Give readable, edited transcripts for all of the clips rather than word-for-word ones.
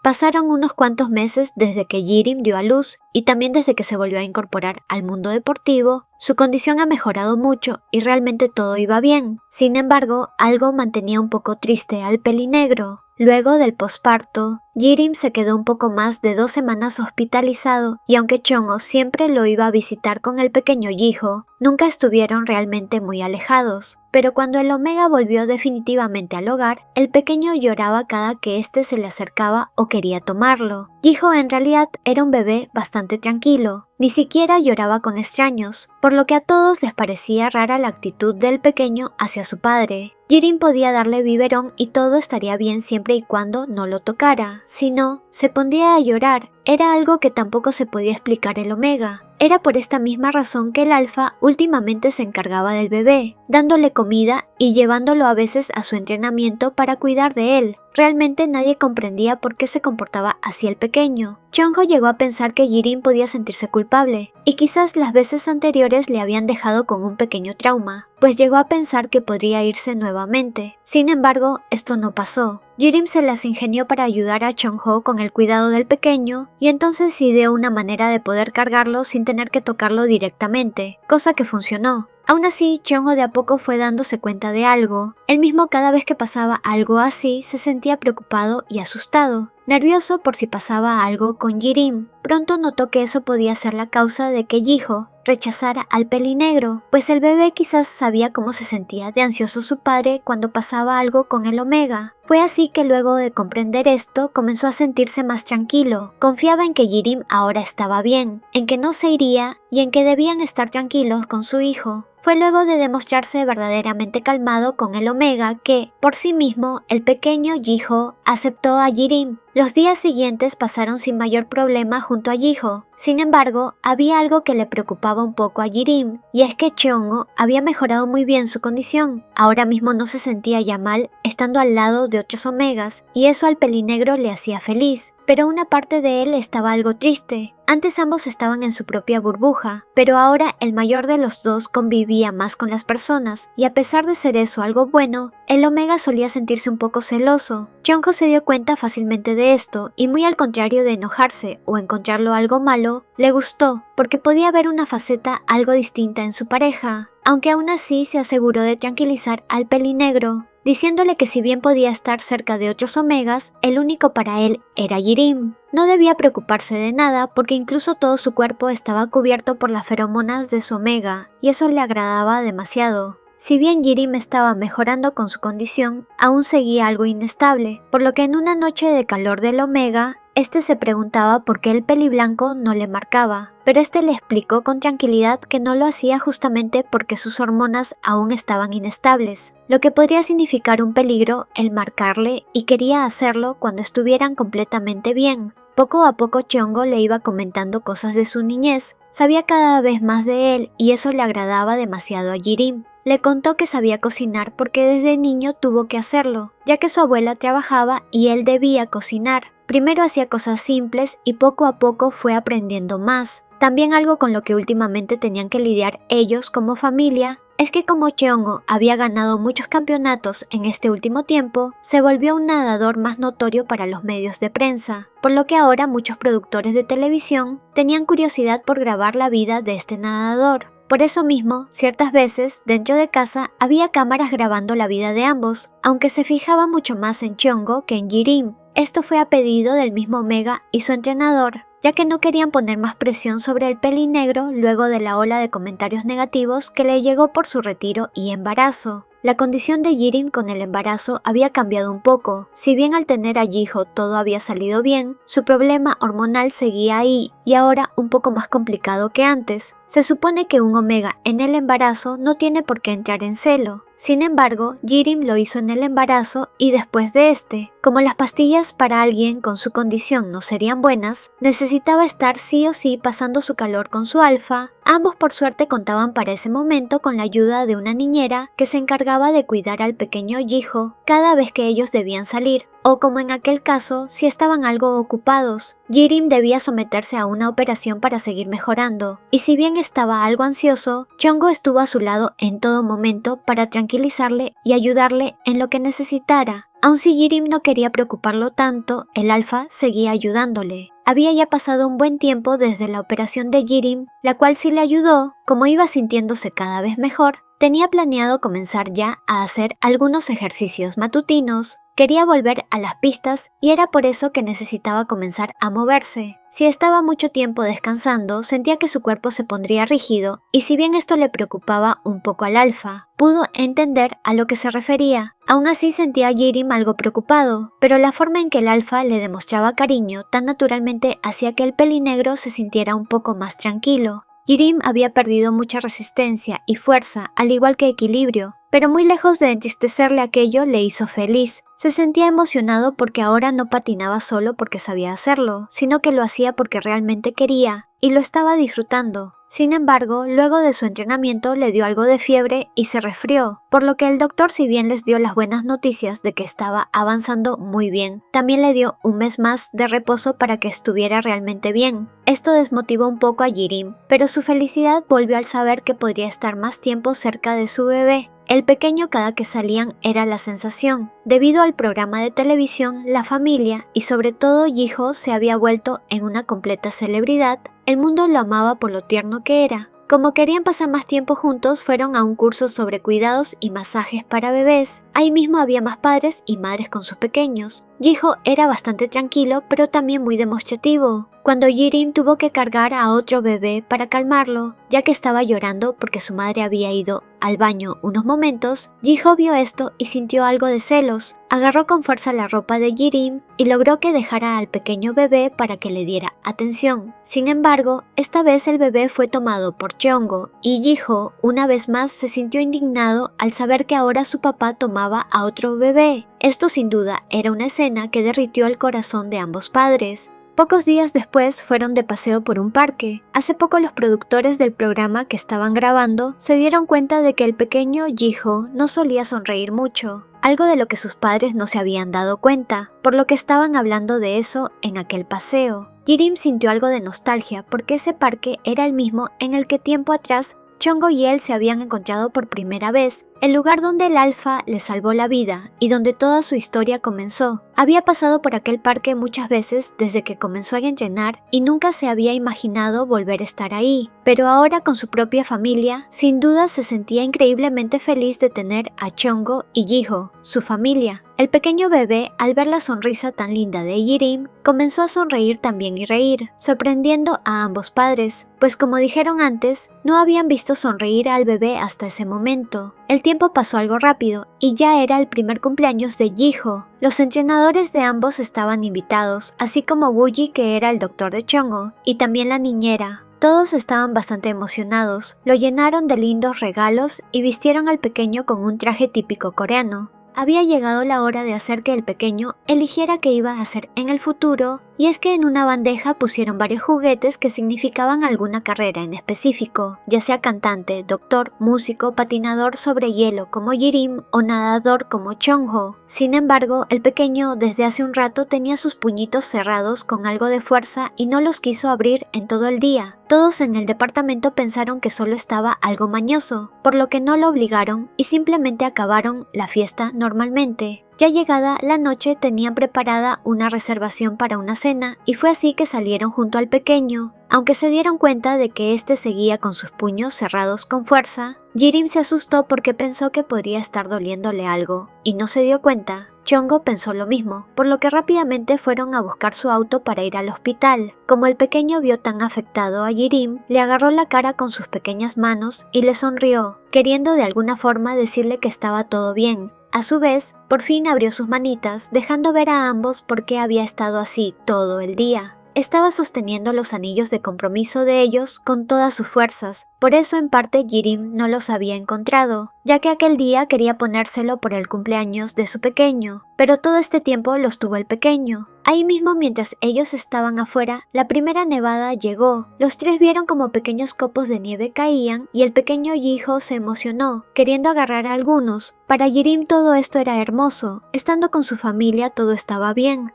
Pasaron unos cuantos meses desde que Jirim dio a luz y también desde que se volvió a incorporar al mundo deportivo. Su condición ha mejorado mucho y realmente todo iba bien. Sin embargo, algo mantenía un poco triste al pelinegro. Luego del posparto, Jirim se quedó un poco más de 2 semanas hospitalizado y aunque Chongo siempre lo iba a visitar con el pequeño Jiho, nunca estuvieron realmente muy alejados. Pero cuando el Omega volvió definitivamente al hogar, el pequeño lloraba cada que éste se le acercaba o quería tomarlo. Jiho en realidad era un bebé bastante tranquilo, ni siquiera lloraba con extraños, por lo que a todos les parecía rara la actitud del pequeño hacia su padre. Jirim podía darle biberón y todo estaría bien siempre y cuando no lo tocara, si no, se pondría a llorar. Era algo que tampoco se podía explicar el Omega. Era por esta misma razón que el Alfa últimamente se encargaba del bebé, dándole comida y llevándolo a veces a su entrenamiento para cuidar de él. Realmente nadie comprendía por qué se comportaba así el pequeño. Chongo llegó a pensar que Jirim podía sentirse culpable, y quizás las veces anteriores le habían dejado con un pequeño trauma, pues llegó a pensar que podría irse nuevamente. Sin embargo, esto no pasó. Jirim se las ingenió para ayudar a Chongo con el cuidado del pequeño, y entonces ideó una manera de poder cargarlo sin tener que tocarlo directamente, cosa que funcionó. Aún así, Chongo de a poco fue dándose cuenta de algo. Él mismo cada vez que pasaba algo así se sentía preocupado y asustado, nervioso por si pasaba algo con Jirim. Pronto notó que eso podía ser la causa de que Jiho rechazara al pelinegro, pues el bebé quizás sabía cómo se sentía de ansioso su padre cuando pasaba algo con el Omega. Fue así que luego de comprender esto, comenzó a sentirse más tranquilo. Confiaba en que Jirim ahora estaba bien, en que no se iría y en que debían estar tranquilos con su hijo. Fue luego de demostrarse verdaderamente calmado con el Omega que, por sí mismo, el pequeño Jiho aceptó a Jirim. Los días siguientes pasaron sin mayor problema junto a Jiho. Sin embargo, había algo que le preocupaba un poco a Jirim, y es que Chongo había mejorado muy bien su condición. Ahora mismo no se sentía ya mal estando al lado de otros Omegas, y eso al pelinegro le hacía feliz. Pero una parte de él estaba algo triste. Antes ambos estaban en su propia burbuja, pero ahora el mayor de los dos convivía más con las personas, y a pesar de ser eso algo bueno, el Omega solía sentirse un poco celoso. Chongo se dio cuenta fácilmente de esto, y muy al contrario de enojarse o encontrarlo algo malo, le gustó, porque podía ver una faceta algo distinta en su pareja, aunque aún así se aseguró de tranquilizar al pelinegro, diciéndole que si bien podía estar cerca de otros Omegas, el único para él era Jirim. No debía preocuparse de nada porque incluso todo su cuerpo estaba cubierto por las feromonas de su Omega, y eso le agradaba demasiado. Si bien Jirim estaba mejorando con su condición, aún seguía algo inestable, por lo que en una noche de calor del Omega, este se preguntaba por qué el peliblanco no le marcaba, pero este le explicó con tranquilidad que no lo hacía justamente porque sus hormonas aún estaban inestables, lo que podría significar un peligro el marcarle, y quería hacerlo cuando estuvieran completamente bien. Poco a poco Chongo le iba comentando cosas de su niñez, sabía cada vez más de él y eso le agradaba demasiado a Jirim. Le contó que sabía cocinar porque desde niño tuvo que hacerlo, ya que su abuela trabajaba y él debía cocinar. Primero hacía cosas simples y poco a poco fue aprendiendo más. También algo con lo que últimamente tenían que lidiar ellos como familia es que como Chongo había ganado muchos campeonatos en este último tiempo, se volvió un nadador más notorio para los medios de prensa, por lo que ahora muchos productores de televisión tenían curiosidad por grabar la vida de este nadador. Por eso mismo, ciertas veces, dentro de casa, había cámaras grabando la vida de ambos, aunque se fijaba mucho más en Chongo que en Jirim. Esto fue a pedido del mismo Omega y su entrenador, ya que no querían poner más presión sobre el pelinegro luego de la ola de comentarios negativos que le llegó por su retiro y embarazo. La condición de Jirim con el embarazo había cambiado un poco. Si bien al tener a Jiho todo había salido bien, su problema hormonal seguía ahí y ahora un poco más complicado que antes. Se supone que un Omega en el embarazo no tiene por qué entrar en celo. Sin embargo, Jirim lo hizo en el embarazo y después de este. Como las pastillas para alguien con su condición no serían buenas, necesitaba estar sí o sí pasando su calor con su alfa. Ambos por suerte contaban para ese momento con la ayuda de una niñera que se encargaba de cuidar al pequeño Jiho cada vez que ellos debían salir, o como en aquel caso, si estaban algo ocupados. Jirim debía someterse a una operación para seguir mejorando, y si bien estaba algo ansioso, Chongo estuvo a su lado en todo momento para tranquilizarle y ayudarle en lo que necesitara. Aun si Yirim no quería preocuparlo tanto, el alfa seguía ayudándole. Había ya pasado un buen tiempo desde la operación de Yirim, la cual sí le ayudó. Como iba sintiéndose cada vez mejor, tenía planeado comenzar ya a hacer algunos ejercicios matutinos. Quería volver a las pistas y era por eso que necesitaba comenzar a moverse. Si estaba mucho tiempo descansando, sentía que su cuerpo se pondría rígido, y si bien esto le preocupaba un poco al alfa, pudo entender a lo que se refería. Aún así sentía a Yirim algo preocupado, pero la forma en que el alfa le demostraba cariño tan naturalmente hacía que el pelinegro se sintiera un poco más tranquilo. Yirim había perdido mucha resistencia y fuerza, al igual que equilibrio, pero muy lejos de entristecerle aquello le hizo feliz. Se sentía emocionado porque ahora no patinaba solo porque sabía hacerlo, sino que lo hacía porque realmente quería, y lo estaba disfrutando. Sin embargo, luego de su entrenamiento le dio algo de fiebre y se resfrió, por lo que el doctor, si bien les dio las buenas noticias de que estaba avanzando muy bien, también le dio un mes más de reposo para que estuviera realmente bien. Esto desmotivó un poco a Yirim, pero su felicidad volvió al saber que podría estar más tiempo cerca de su bebé. El pequeño cada que salían era la sensación. Debido al programa de televisión, la familia y sobre todo Yiho se había vuelto en una completa celebridad. El mundo lo amaba por lo tierno que era. Como querían pasar más tiempo juntos, fueron a un curso sobre cuidados y masajes para bebés. Ahí mismo había más padres y madres con sus pequeños. Yiho era bastante tranquilo, pero también muy demostrativo. Cuando Yirim tuvo que cargar a otro bebé para calmarlo, ya que estaba llorando porque su madre había ido al baño unos momentos, Yiho vio esto y sintió algo de celos. Agarró con fuerza la ropa de Yirim y logró que dejara al pequeño bebé para que le diera atención. Sin embargo, esta vez el bebé fue tomado por Chongo y Yiho una vez más se sintió indignado al saber que ahora su papá tomaba a otro bebé. Esto sin duda era una escena que derritió el corazón de ambos padres. Pocos días después fueron de paseo por un parque. Hace poco los productores del programa que estaban grabando se dieron cuenta de que el pequeño Yiho no solía sonreír mucho, algo de lo que sus padres no se habían dado cuenta, por lo que estaban hablando de eso en aquel paseo. Yirim sintió algo de nostalgia porque ese parque era el mismo en el que tiempo atrás Chongo y él se habían encontrado por primera vez, el lugar donde el alfa le salvó la vida y donde toda su historia comenzó. Había pasado por aquel parque muchas veces desde que comenzó a entrenar y nunca se había imaginado volver a estar ahí, pero ahora con su propia familia, sin duda se sentía increíblemente feliz de tener a Chongo y Yiho, su familia. El pequeño bebé, al ver la sonrisa tan linda de Yirim, comenzó a sonreír también y reír, sorprendiendo a ambos padres, pues como dijeron antes, no habían visto sonreír al bebé hasta ese momento. El tiempo pasó algo rápido y ya era el primer cumpleaños de Yiho. Los entrenadores de ambos estaban invitados, así como Wooji, que era el doctor de Chongo, y también la niñera. Todos estaban bastante emocionados, lo llenaron de lindos regalos y vistieron al pequeño con un traje típico coreano. Había llegado la hora de hacer que el pequeño eligiera qué iba a hacer en el futuro, y es que en una bandeja pusieron varios juguetes que significaban alguna carrera en específico, ya sea cantante, doctor, músico, patinador sobre hielo como Yirim o nadador como Chongo. Sin embargo, el pequeño desde hace un rato tenía sus puñitos cerrados con algo de fuerza y no los quiso abrir en todo el día. Todos en el departamento pensaron que solo estaba algo mañoso, por lo que no lo obligaron y simplemente acabaron la fiesta normalmente. Ya llegada la noche tenían preparada una reservación para una cena y fue así que salieron junto al pequeño. Aunque se dieron cuenta de que éste seguía con sus puños cerrados con fuerza, Yirim se asustó porque pensó que podría estar doliéndole algo, y no se dio cuenta. Chongo pensó lo mismo, por lo que rápidamente fueron a buscar su auto para ir al hospital. Como el pequeño vio tan afectado a Yirim, le agarró la cara con sus pequeñas manos y le sonrió, queriendo de alguna forma decirle que estaba todo bien. A su vez, por fin abrió sus manitas, dejando ver a ambos por qué había estado así todo el día. Estaba sosteniendo los anillos de compromiso de ellos con todas sus fuerzas, por eso en parte Yirim no los había encontrado, ya que aquel día quería ponérselo por el cumpleaños de su pequeño, pero todo este tiempo los tuvo el pequeño. Ahí mismo mientras ellos estaban afuera, la primera nevada llegó. Los tres vieron como pequeños copos de nieve caían y el pequeño Yiho se emocionó, queriendo agarrar a algunos. Para Yirim todo esto era hermoso, estando con su familia todo estaba bien.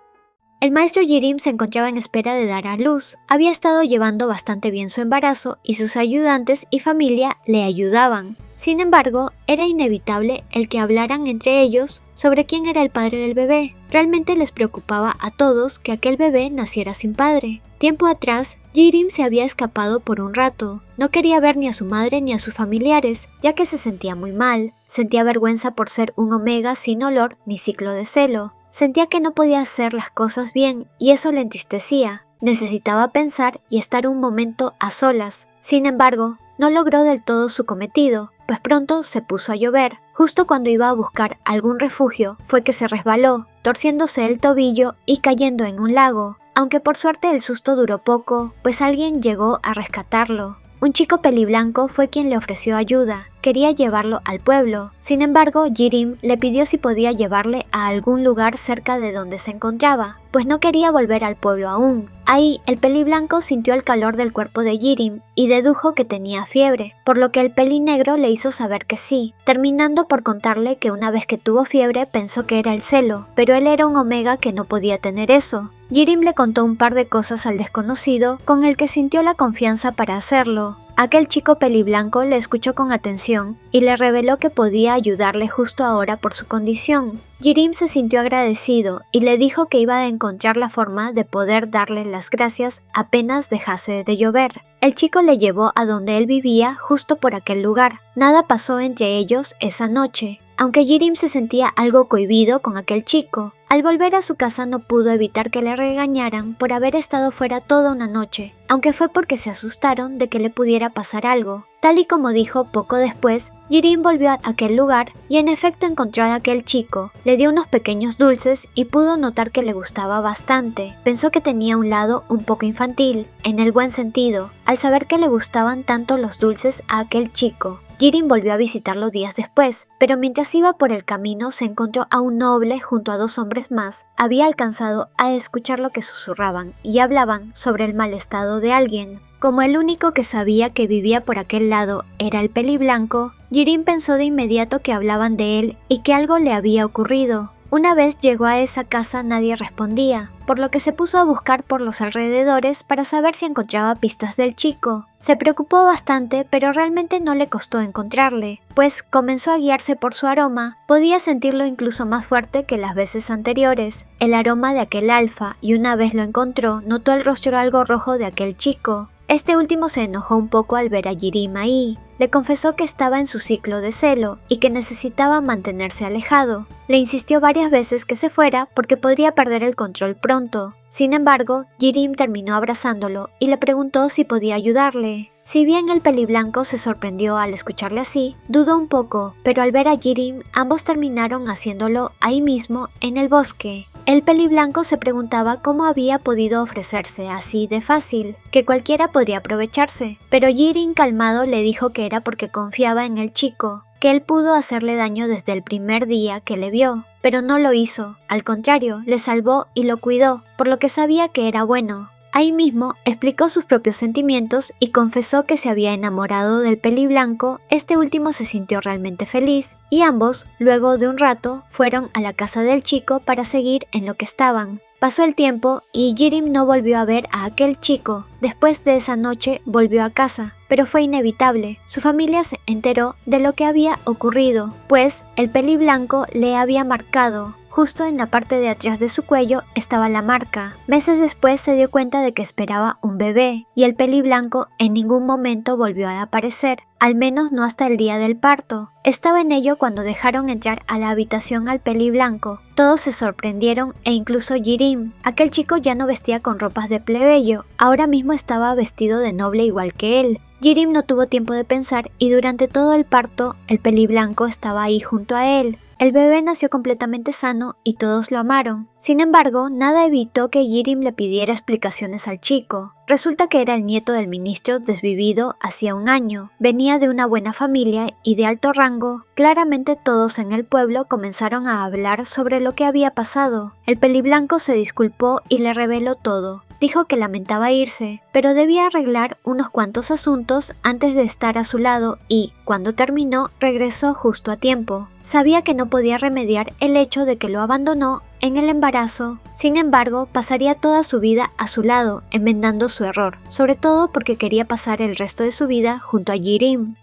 El maestro Yirim se encontraba en espera de dar a luz. Había estado llevando bastante bien su embarazo y sus ayudantes y familia le ayudaban. Sin embargo, era inevitable el que hablaran entre ellos sobre quién era el padre del bebé. Realmente les preocupaba a todos que aquel bebé naciera sin padre. Tiempo atrás, Jirim se había escapado por un rato. No quería ver ni a su madre ni a sus familiares, ya que se sentía muy mal. Sentía vergüenza por ser un omega sin olor ni ciclo de celo. Sentía que no podía hacer las cosas bien y eso le entristecía. Necesitaba pensar y estar un momento a solas. Sin embargo, no logró del todo su cometido, pues pronto se puso a llover. Justo cuando iba a buscar algún refugio, fue que se resbaló, torciéndose el tobillo y cayendo en un lago. Aunque por suerte el susto duró poco, pues alguien llegó a rescatarlo. Un chico peliblanco fue quien le ofreció ayuda. Quería llevarlo al pueblo. Sin embargo, Jirim le pidió si podía llevarle a algún lugar cerca de donde se encontraba, pues no quería volver al pueblo aún. Ahí, el peliblanco sintió el calor del cuerpo de Jirim y dedujo que tenía fiebre, por lo que el pelinegro le hizo saber que sí, terminando por contarle que una vez que tuvo fiebre pensó que era el celo, pero él era un omega que no podía tener eso. Jirim le contó un par de cosas al desconocido, con el que sintió la confianza para hacerlo. Aquel chico peliblanco le escuchó con atención y le reveló que podía ayudarle justo ahora por su condición. Jirim se sintió agradecido y le dijo que iba a encontrar la forma de poder darle las gracias apenas dejase de llover. El chico le llevó a donde él vivía justo por aquel lugar. Nada pasó entre ellos esa noche, aunque Jirim se sentía algo cohibido con aquel chico. Al volver a su casa no pudo evitar que le regañaran por haber estado fuera toda una noche, aunque fue porque se asustaron de que le pudiera pasar algo. Tal y como dijo poco después, Jirim volvió a aquel lugar y en efecto encontró a aquel chico, le dio unos pequeños dulces y pudo notar que le gustaba bastante. Pensó que tenía un lado un poco infantil, en el buen sentido, al saber que le gustaban tanto los dulces a aquel chico. Jirim volvió a visitarlo días después, pero mientras iba por el camino se encontró a un noble junto a dos hombres más. Había alcanzado a escuchar lo que susurraban y hablaban sobre el mal estado de alguien. Como el único que sabía que vivía por aquel lado era el peliblanco, Jirim pensó de inmediato que hablaban de él y que algo le había ocurrido. Una vez llegó a esa casa nadie respondía, por lo que se puso a buscar por los alrededores para saber si encontraba pistas del chico. Se preocupó bastante, pero realmente no le costó encontrarle, pues comenzó a guiarse por su aroma. Podía sentirlo incluso más fuerte que las veces anteriores, el aroma de aquel alfa, y una vez lo encontró, notó el rostro algo rojo de aquel chico. Este último se enojó un poco al ver a Jirim ahí. Le confesó que estaba en su ciclo de celo y que necesitaba mantenerse alejado. Le insistió varias veces que se fuera porque podría perder el control pronto. Sin embargo, Jirim terminó abrazándolo y le preguntó si podía ayudarle. Si bien el peliblanco se sorprendió al escucharle así, dudó un poco, pero al ver a Jirim, ambos terminaron haciéndolo ahí mismo en el bosque. El peliblanco se preguntaba cómo había podido ofrecerse así de fácil, que cualquiera podría aprovecharse, pero Jirim calmado le dijo que era porque confiaba en el chico, que él pudo hacerle daño desde el primer día que le vio, pero no lo hizo, al contrario, le salvó y lo cuidó, por lo que sabía que era bueno. Ahí mismo explicó sus propios sentimientos y confesó que se había enamorado del peliblanco. Este último se sintió realmente feliz y ambos, luego de un rato, fueron a la casa del chico para seguir en lo que estaban. Pasó el tiempo y Jirim no volvió a ver a aquel chico. Después de esa noche volvió a casa, pero fue inevitable. Su familia se enteró de lo que había ocurrido, pues el peliblanco le había marcado. Justo en la parte de atrás de su cuello estaba la marca. Meses después se dio cuenta de que esperaba un bebé, y el peliblanco en ningún momento volvió a aparecer, al menos no hasta el día del parto. Estaba en ello cuando dejaron entrar a la habitación al peliblanco. Todos se sorprendieron e incluso Jirim. Aquel chico ya no vestía con ropas de plebeyo, ahora mismo estaba vestido de noble igual que él. Jirim no tuvo tiempo de pensar y durante todo el parto el peliblanco estaba ahí junto a él. El bebé nació completamente sano y todos lo amaron. Sin embargo, nada evitó que Jirim le pidiera explicaciones al chico. Resulta que era el nieto del ministro desvivido hacía un año. Venía de una buena familia y de alto rango. Claramente todos en el pueblo comenzaron a hablar sobre lo que había pasado. El peliblanco se disculpó y le reveló todo. Dijo que lamentaba irse, pero debía arreglar unos cuantos asuntos antes de estar a su lado y, cuando terminó, regresó justo a tiempo. Sabía que no podía remediar el hecho de que lo abandonó en el embarazo. Sin embargo, pasaría toda su vida a su lado, enmendando su error, sobre todo porque quería pasar el resto de su vida junto a Jirim.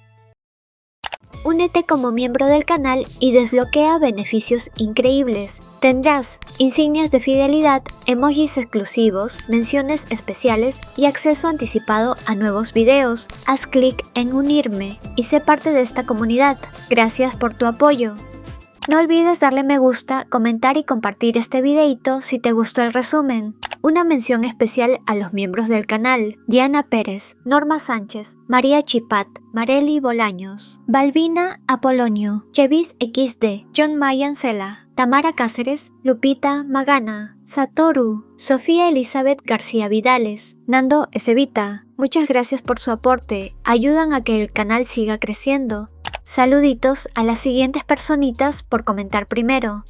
Únete como miembro del canal y desbloquea beneficios increíbles. Tendrás insignias de fidelidad, emojis exclusivos, menciones especiales y acceso anticipado a nuevos videos. Haz clic en unirme y sé parte de esta comunidad. Gracias por tu apoyo. No olvides darle me gusta, comentar y compartir este videito si te gustó el resumen. Una mención especial a los miembros del canal: Diana Pérez, Norma Sánchez, María Chipat, Marely Bolaños, Balbina Apolonio, Chevis XD, John Mayan Cela, Tamara Cáceres, Lupita Magana, Satoru, Sofía Elizabeth García Vidales, Nando Ezevita. Muchas gracias por su aporte, ayudan a que el canal siga creciendo. Saluditos a las siguientes personitas por comentar primero: